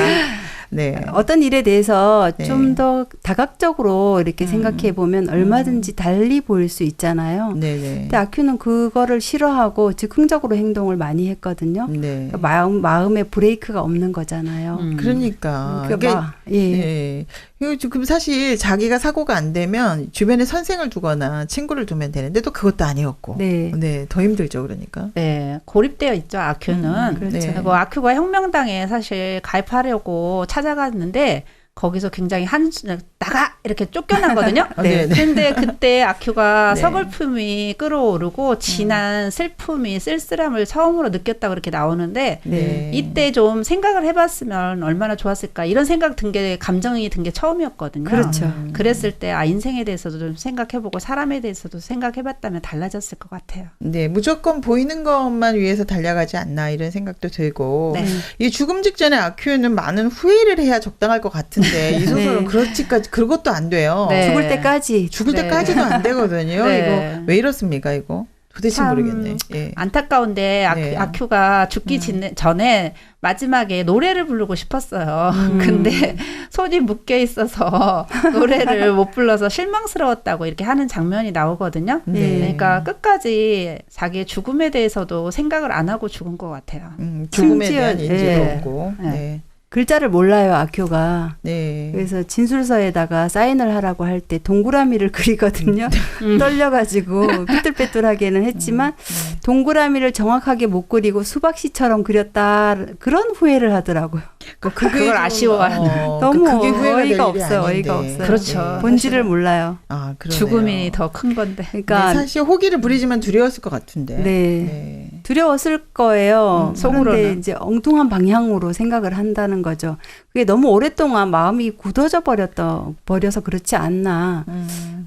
네. 어떤 일에 대해서 네. 좀 더 다각적으로 이렇게 생각해 보면 얼마든지 달리 보일 수 있잖아요. 네네. 근데 아큐는 그거를 싫어하고 즉흥적으로 행동을 많이 했거든요. 네. 그러니까 마음에 브레이크가 없는 거잖아요. 그러니까. 예. 예. 그럼 사실 자기가 사고가 안 되면 주변에 선생을 두거나 친구를 두면 되는데 또 그것도 아니었고. 네. 네. 더 힘들죠, 그러니까. 네, 고립되어 있죠, 아큐는. 그렇죠. 네. 그리고 아큐가 혁명당에 사실 가입하려고 찾아갔는데 거기서 굉장히 나가 이렇게 쫓겨나거든요. 네. 근데 그때 아큐가 네. 서글픔이 끌어오르고 진한 슬픔이 쓸쓸함을 처음으로 느꼈다고 그렇게 나오는데 네. 이때 좀 생각을 해봤으면 얼마나 좋았을까 이런 생각 든 게 감정이 든 게 처음이었거든요. 그렇죠. 그랬을 때 인생에 대해서도 좀 생각해보고 사람에 대해서도 생각해봤다면 달라졌을 것 같아요. 네, 무조건 보이는 것만 위해서 달려가지 않나 이런 생각도 들고 네. 이 죽음 직전에 아큐는 많은 후회를 해야 적당할 것 같은데 이 소설은 네. 그렇지까지 그것도 안 돼요. 네. 죽을 때까지. 죽을 네. 때까지도 안 되거든요. 네. 이거 왜 이렇습니까 이거? 도대체 참 모르겠네. 예. 안타까운데 네. 아큐가 죽기 전에 마지막에 노래를 부르고 싶었어요. 근데 손이 묶여 있어서 노래를 못 불러서 실망스러웠다고 이렇게 하는 장면이 나오거든요. 네. 그러니까 끝까지 자기의 죽음에 대해서도 생각을 안 하고 죽은 것 같아요. 죽음에 심지어, 대한 인지도 네. 없고. 네. 네. 글자를 몰라요, 아큐가. 네. 그래서 진술서에다가 사인을 하라고 할 때 동그라미를 그리거든요. 떨려가지고 삐뚤빼뚤하게는 했지만 동그라미를 정확하게 못 그리고 수박씨처럼 그렸다 그런 후회를 하더라고요. 그걸 아쉬워하는. 너무 그게 후회가 될 어이가 일이 없어요. 아닌데. 어이가 없어요. 그렇죠. 본질을 몰라요. 아, 그러네요. 죽음이 더 큰 건데. 그러니까 사실 호기를 부리지만 두려웠을 것 같은데. 네. 네. 두려웠을 거예요. 속으로는. 그런데 이제 엉뚱한 방향으로 생각을 한다는 거죠. 그게 너무 오랫동안 마음이 굳어져 버려서 그렇지 않나.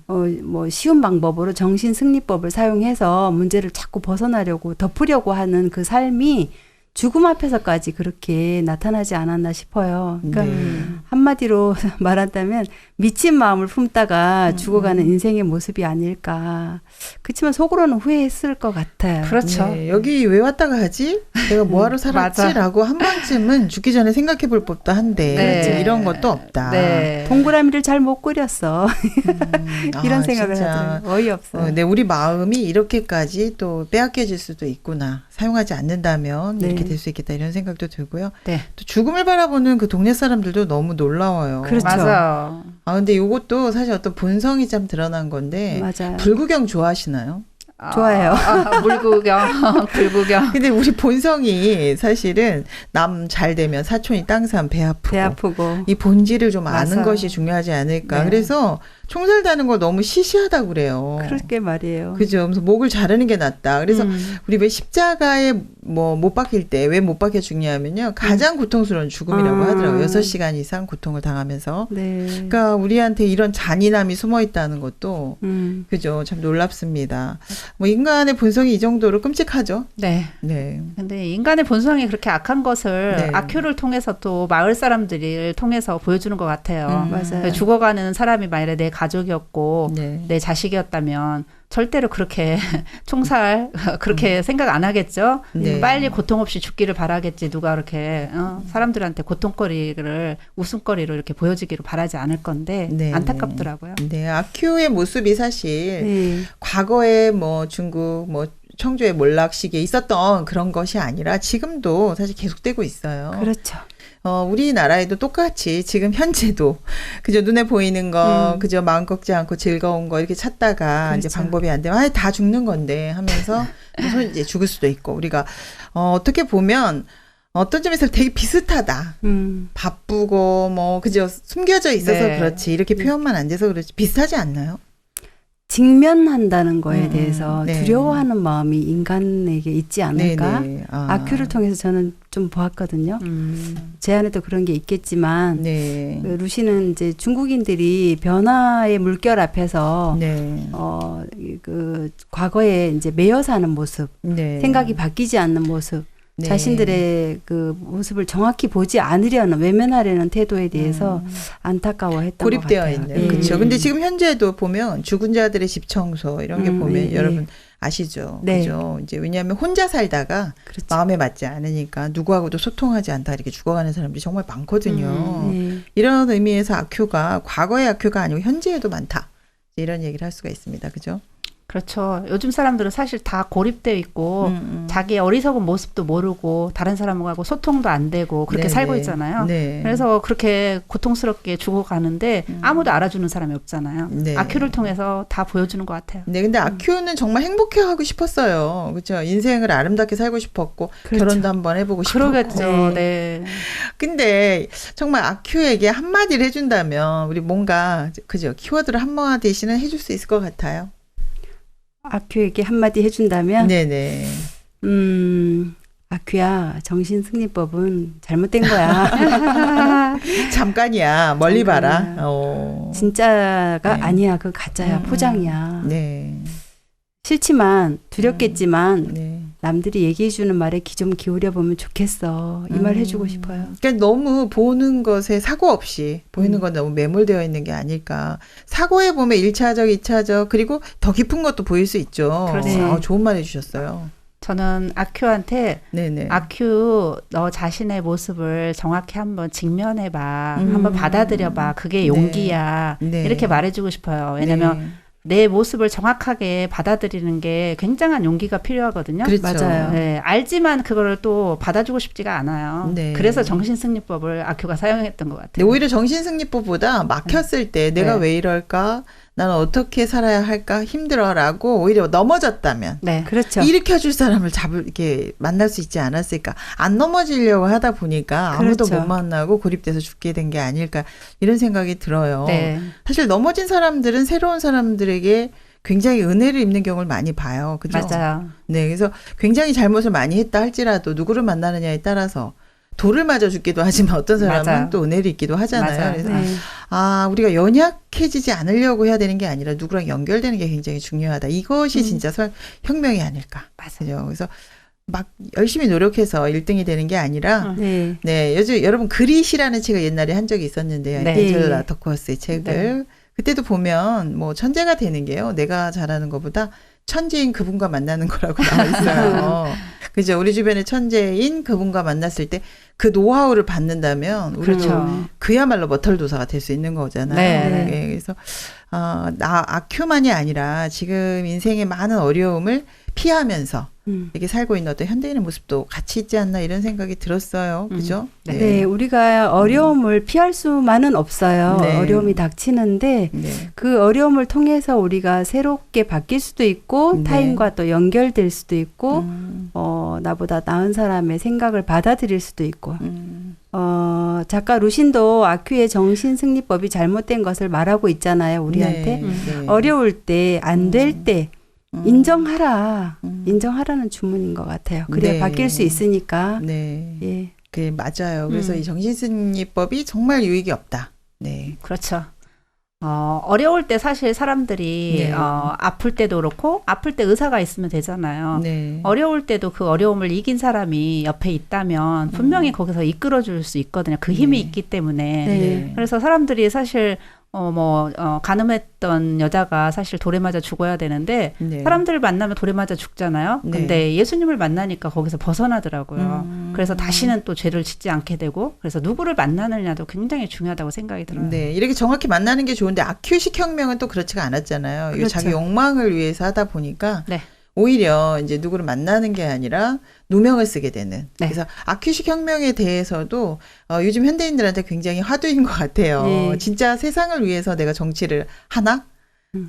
뭐 쉬운 방법으로 정신승리법을 사용해서 문제를 자꾸 벗어나려고 덮으려고 하는 그 삶이 죽음 앞에서까지 그렇게 나타나지 않았나 싶어요. 그러니까 네. 한마디로 말한다면 미친 마음을 품다가 죽어가는 인생의 모습이 아닐까. 그렇지만 속으로는 후회했을 것 같아요. 그렇죠. 네, 여기 왜 왔다가 하지? 내가 뭐하러 살았지라고 한 번쯤은 죽기 전에 생각해 볼 법도 한데 네. 이런 것도 없다. 네. 동그라미를 잘 못 그렸어. 이런 생각을 진짜. 하더라고요. 어이없어요. 네, 우리 마음이 이렇게까지 또 빼앗겨질 수도 있구나. 사용하지 않는다면 네. 이렇게 될 수 있겠다 이런 생각도 들고요. 네. 또 죽음을 바라보는 그 동네 사람들도 너무 놀라워요. 그렇죠. 맞아요. 아 근데 이것도 사실 어떤 본성이 좀 드러난 건데 맞아요. 불구경 좋아하시나요? 좋아해요. 물구경, 불구경. 근데 우리 본성이 사실은 남 잘 되면 사촌이 땅 사면 배 아프고 배 아프고. 이 본질을 좀 아는 맞아요. 것이 중요하지 않을까. 네. 그래서 총살다는 걸 너무 시시하다고 그래요. 그렇게 말이에요. 그죠. 그래서 목을 자르는 게 낫다. 그래서 음. 우리 왜 십자가에 뭐 못 박힐 때 왜 못 박혀 죽냐면요. 가장 고통스러운 죽음이라고 하더라고요. 6시간 이상 고통을 당하면서. 네. 그러니까 우리한테 이런 잔인함이 숨어 있다는 것도 그죠. 참 놀랍습니다. 뭐 인간의 본성이 이 정도로 끔찍하죠. 네. 네. 근데 인간의 본성이 그렇게 악한 것을 네. 아큐를 통해서 또 마을 사람들을 통해서 보여주는 것 같아요. 맞아요. 죽어가는 사람이 만약에 내 가족이었고 네. 내 자식이었다면 절대로 그렇게 총살 그렇게 생각 안 하겠죠. 네. 빨리 고통 없이 죽기를 바라겠지. 누가 그렇게 사람들한테 고통거리를 웃음거리로 이렇게 보여주기를 바라지 않을 건데 네, 안타깝더라고요. 네. 아큐의 모습이 사실 네. 과거에 뭐 중국 뭐 청주의 몰락 시기에 있었던 그런 것이 아니라 지금도 사실 계속되고 있어요. 그렇죠. 우리나라에도 똑같이 지금 현재도 그저 눈에 보이는 거 그저 마음 꺾지 않고 즐거운 거 이렇게 찾다가 이제 그렇죠. 방법이 안 되면 다 죽는 건데 하면서 그래서 이제 죽을 수도 있고 우리가 어떻게 보면 어떤 점에서 되게 비슷하다. 바쁘고 뭐 그저 숨겨져 있어서 네. 그렇지 이렇게 표현만 안 돼서 그렇지 비슷하지 않나요? 직면한다는 거에 대해서 네. 두려워하는 마음이 인간에게 있지 않을까? 네네. 아큐를 통해서 저는 좀 보았거든요. 제 안에도 그런 게 있겠지만 네. 그 루시는 이제 중국인들이 변화의 물결 앞에서 네. 그 과거에 이제 매여 사는 모습, 네. 생각이 바뀌지 않는 모습, 네. 자신들의 그 모습을 정확히 보지 않으려는 외면하려는 태도에 대해서 안타까워했던 것 고립되어 같아요. 있는. 예. 그렇죠. 근데 지금 현재도 보면 죽은 자들의 집 청소 이런 게 보면 예, 여러분 아시죠? 네. 그죠? 이제 왜냐하면 혼자 살다가 그렇죠. 마음에 맞지 않으니까 누구하고도 소통하지 않다 이렇게 죽어가는 사람들이 정말 많거든요. 네. 이런 의미에서 아큐가 과거의 아큐가 아니고 현재에도 많다. 이런 얘기를 할 수가 있습니다. 그죠? 그렇죠. 요즘 사람들은 사실 다 고립되어 있고 자기의 어리석은 모습도 모르고 다른 사람하고 소통도 안 되고 그렇게 네네. 살고 있잖아요. 네. 그래서 그렇게 고통스럽게 죽어가는데 아무도 알아주는 사람이 없잖아요. 네. 아큐를 통해서 다 보여주는 것 같아요. 네, 근데 아큐는 정말 행복해하고 싶었어요. 그렇죠. 인생을 아름답게 살고 싶었고 그렇죠. 결혼도 한번 해보고 싶었고. 그러겠죠. 네. 근데 정말 아큐에게 한마디를 해준다면 우리 뭔가 그죠 키워드를 한마디씩은 해줄 수 있을 것 같아요. 아큐에게 한마디 해준다면 네네. 아큐야 정신승리법은 잘못된 거야. 잠깐이야. 멀리 봐라. 잠깐이야. 진짜가 네. 아니야. 그 가짜야. 포장이야. 네. 싫지만 두렵겠지만 네. 남들이 얘기해주는 말에 귀 좀 기울여 보면 좋겠어. 이 말 해주고 싶어요. 그러니까 너무 보는 것에 사고 없이 보이는 건 너무 매몰되어 있는 게 아닐까. 사고해 보면 1차적, 2차적 그리고 더 깊은 것도 보일 수 있죠. 그렇죠. 좋은 말 해주셨어요. 저는 아큐한테 네네. 아큐 너 자신의 모습을 정확히 한번 직면해봐. 한번 받아들여봐. 그게 용기야. 네. 이렇게 말해주고 싶어요. 왜냐면 내 모습을 정확하게 받아들이는 게 굉장한 용기가 필요하거든요. 그렇죠. 맞아요. 네, 알지만 그거를 또 받아주고 싶지가 않아요. 네. 그래서 정신승리법을 아큐가 사용했던 것 같아요. 근데 오히려 정신승리법보다 막혔을 때 내가 네. 왜 이럴까? 나는 어떻게 살아야 할까? 힘들어라고 오히려 넘어졌다면 네. 그렇죠. 일으켜줄 사람을 이렇게 만날 수 있지 않았을까? 안 넘어지려고 하다 보니까 아무도 그렇죠. 못 만나고 고립돼서 죽게 된 게 아닐까 이런 생각이 들어요. 네. 사실 넘어진 사람들은 새로운 사람들에게 굉장히 은혜를 입는 경우를 많이 봐요. 그죠? 맞아요. 네, 그래서 굉장히 잘못을 많이 했다 할지라도 누구를 만나느냐에 따라서 돌을 맞아 죽기도 하지만 어떤 사람은 맞아요. 또 은혜를 입기도 하잖아요. 맞아요. 그래서 네. 우리가 연약해지지 않으려고 해야 되는 게 아니라 누구랑 연결되는 게 굉장히 중요하다. 이것이 진짜 혁명이 아닐까. 맞아요. 그래서 막 열심히 노력해서 1등이 되는 게 아니라 네. 네, 요즘 여러분 그릿이라는 책을 옛날에 한 적이 있었는데요. 네. 엔젤라 더크워스의 책을 네. 그때도 보면 뭐 천재가 되는 게요. 내가 잘하는 것보다 천재인 그분과 만나는 거라고 나와 있어요. 그죠? 우리 주변에 천재인 그분과 만났을 때 그 노하우를 받는다면 우리도 그렇죠. 그야말로 머털도사가 될 수 있는 거잖아요. 네. 네, 그래서 나 아큐만이 아니라 지금 인생의 많은 어려움을 피하면서 이렇게 살고 있는 어떤 현대인의 모습도 같이 있지 않나 이런 생각이 들었어요. 그죠? 네, 우리가 어려움을 피할 수만은 없어요. 네. 어려움이 닥치는데 네. 그 어려움을 통해서 우리가 새롭게 바뀔 수도 있고 네. 타인과 또 연결될 수도 있고 나보다 나은 사람의 생각을 받아들일 수도 있고 작가 루신도 아큐의 정신승리법이 잘못된 것을 말하고 있잖아요. 우리한테. 네. 어려울 때, 안 될 때 인정하라. 인정하라는 주문인 것 같아요. 그래야 네. 바뀔 수 있으니까. 네. 예. 그 맞아요. 그래서 이 정신승리법이 정말 유익이 없다. 네. 그렇죠. 어려울 때 사실 사람들이 네. 아플 때도 그렇고 아플 때 의사가 있으면 되잖아요. 네. 어려울 때도 그 어려움을 이긴 사람이 옆에 있다면 분명히 거기서 이끌어줄 수 있거든요. 그 힘이 네. 있기 때문에. 네. 그래서 사람들이 사실 가늠했던 여자가 사실 돌에 맞아 죽어야 되는데 네. 사람들을 만나면 돌에 맞아 죽잖아요. 네. 근데 예수님을 만나니까 거기서 벗어나더라고요. 그래서 다시는 또 죄를 짓지 않게 되고 그래서 누구를 만나느냐도 굉장히 중요하다고 생각이 들어요. 네, 이렇게 정확히 만나는 게 좋은데 아큐식 혁명은 또 그렇지가 않았잖아요. 이거 그렇죠. 자기 욕망을 위해서 하다 보니까 네. 오히려 이제 누구를 만나는 게 아니라 누명을 쓰게 되는. 네. 그래서 아큐식 혁명에 대해서도 요즘 현대인들한테 굉장히 화두인 것 같아요. 네. 진짜 세상을 위해서 내가 정치를 하나?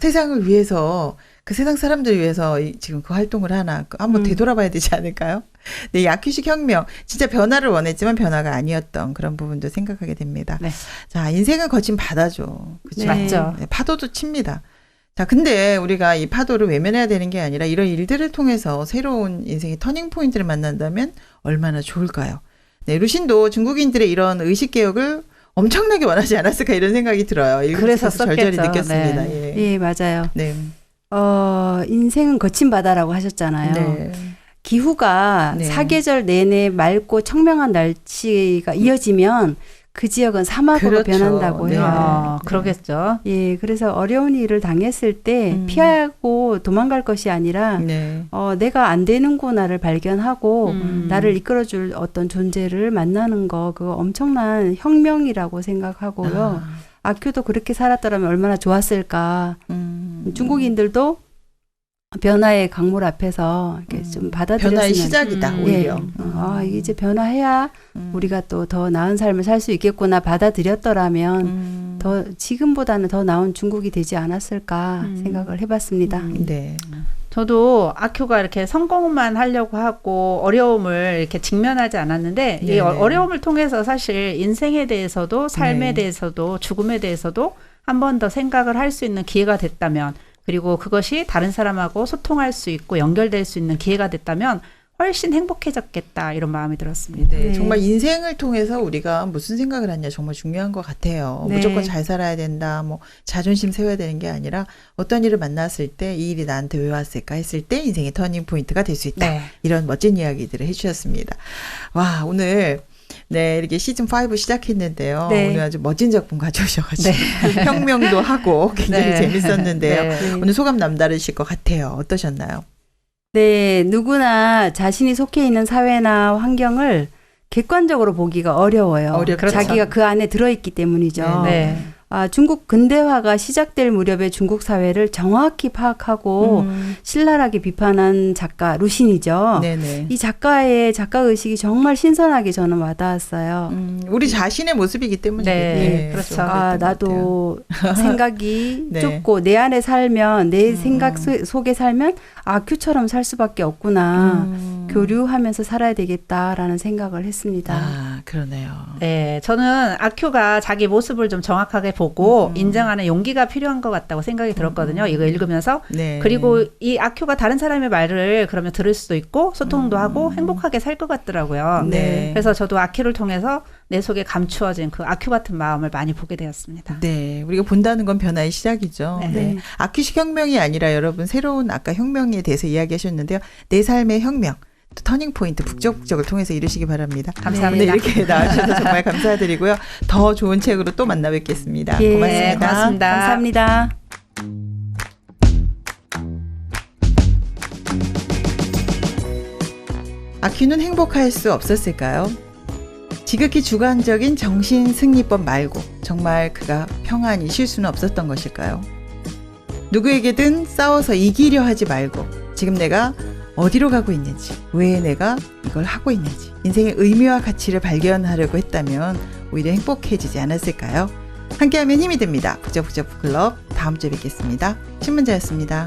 세상을 위해서 그 세상 사람들을 위해서 지금 그 활동을 하나 한번 되돌아봐야 되지 않을까요? 네, 이 아큐식 혁명 진짜 변화를 원했지만 변화가 아니었던 그런 부분도 생각하게 됩니다. 네. 자, 인생은 거친 바다죠. 그렇죠? 네. 맞죠. 네, 파도도 칩니다. 자, 근데 우리가 이 파도를 외면해야 되는 게 아니라 이런 일들을 통해서 새로운 인생의 터닝 포인트를 만난다면 얼마나 좋을까요? 네, 루신도 중국인들의 이런 의식 개혁을 엄청나게 원하지 않았을까 이런 생각이 들어요. 그래서 읽으면서 절절히 썼겠죠. 느꼈습니다. 네. 예. 예, 맞아요. 네. 인생은 거친 바다라고 하셨잖아요. 네. 기후가 네. 사계절 내내 맑고 청명한 날씨가 이어지면 그 지역은 사막으로 그렇죠. 변한다고 네. 해요. 그러겠죠. 예, 그래서 어려운 일을 당했을 때 피하고 도망갈 것이 아니라 네. 내가 안 되는구나를 발견하고 음. 나를 이끌어줄 어떤 존재를 만나는 거 그거 엄청난 혁명이라고 생각하고요. 아큐도 그렇게 살았더라면 얼마나 좋았을까. 중국인들도 변화의 강물 앞에서 이렇게 좀 받아들였으면 변화의 시작이다 오히려. 이제 변화해야 우리가 또 더 나은 삶을 살 수 있겠구나 받아들였더라면 더 지금보다는 더 나은 중국이 되지 않았을까 생각을 해봤습니다. 네. 저도 아큐가 이렇게 성공만 하려고 하고 어려움을 이렇게 직면하지 않았는데 이 어려움을 통해서 사실 인생에 대해서도 삶에 대해서도 죽음에 대해서도 한 번 더 생각을 할 수 있는 기회가 됐다면, 그리고 그것이 다른 사람하고 소통할 수 있고 연결될 수 있는 기회가 됐다면 훨씬 행복해졌겠다 이런 마음이 들었습니다. 네, 정말 인생을 통해서 우리가 무슨 생각을 하냐 정말 중요한 것 같아요. 네. 무조건 잘 살아야 된다, 뭐 자존심 세워야 되는 게 아니라 어떤 일을 만났을 때 이 일이 나한테 왜 왔을까 했을 때 인생의 터닝 포인트가 될 수 있다. 네. 이런 멋진 이야기들을 해주셨습니다. 와, 오늘 이렇게 시즌5 시작했는데요. 네. 오늘 아주 멋진 작품 가져오셔가지고 혁명도 하고 굉장히 재밌었는데요. 네. 오늘 소감 남다르실 것 같아요. 어떠셨나요? 네, 누구나 자신이 속해 있는 사회나 환경을 객관적으로 보기가 어려워요. 어렵죠. 자기가 그 안에 들어있기 때문이죠. 네. 중국 근대화가 시작될 무렵에 중국 사회를 정확히 파악하고 신랄하게 비판한 작가 루신이죠. 네네. 이 작가의 작가 의식이 정말 신선하게 저는 와닿았어요. 우리 자신의 모습이기 때문에. 네, 그렇죠. 나도 생각이 네. 좁고 내 안에 살면, 내 생각 속에 살면 큐처럼 살 수밖에 없구나. 교류하면서 살아야 되겠다라는 생각을 했습니다. 아, 그러네요. 네, 저는 아큐가 자기 모습을 좀 정확하게 보고 인정하는 용기가 필요한 것 같다고 생각이 들었거든요. 이거 읽으면서. 네. 그리고 이 아큐가 다른 사람의 말을 그러면 들을 수도 있고 소통도 하고 행복하게 살 것 같더라고요. 네. 그래서 저도 아큐를 통해서 내 속에 감추어진 그 아큐 같은 마음을 많이 보게 되었습니다. 네, 우리가 본다는 건 변화의 시작이죠. 네. 네. 아큐식 혁명이 아니라 여러분 새로운 아까 혁명에 대해서 이야기하셨는데요. 내 삶의 혁명. 또 터닝 포인트 북적북적을 통해서 이루시기 바랍니다. 감사합니다. 네, 이렇게 나와주셔서 정말 감사드리고요. 더 좋은 책으로 또 만나 뵙겠습니다. 예, 고맙습니다. 고맙습니다. 감사합니다. 아큐는 행복할 수 없었을까요? 지극히 주관적인 정신승리법 말고 정말 그가 평안히 쉴 수는 없었던 것일까요? 누구에게든 싸워서 이기려 하지 말고 지금 내가 어디로 가고 있는지, 왜 내가 이걸 하고 있는지, 인생의 의미와 가치를 발견하려고 했다면 오히려 행복해지지 않았을까요? 함께하면 힘이 됩니다. 북적북적 북클럽 다음 주에 뵙겠습니다. 신문자였습니다.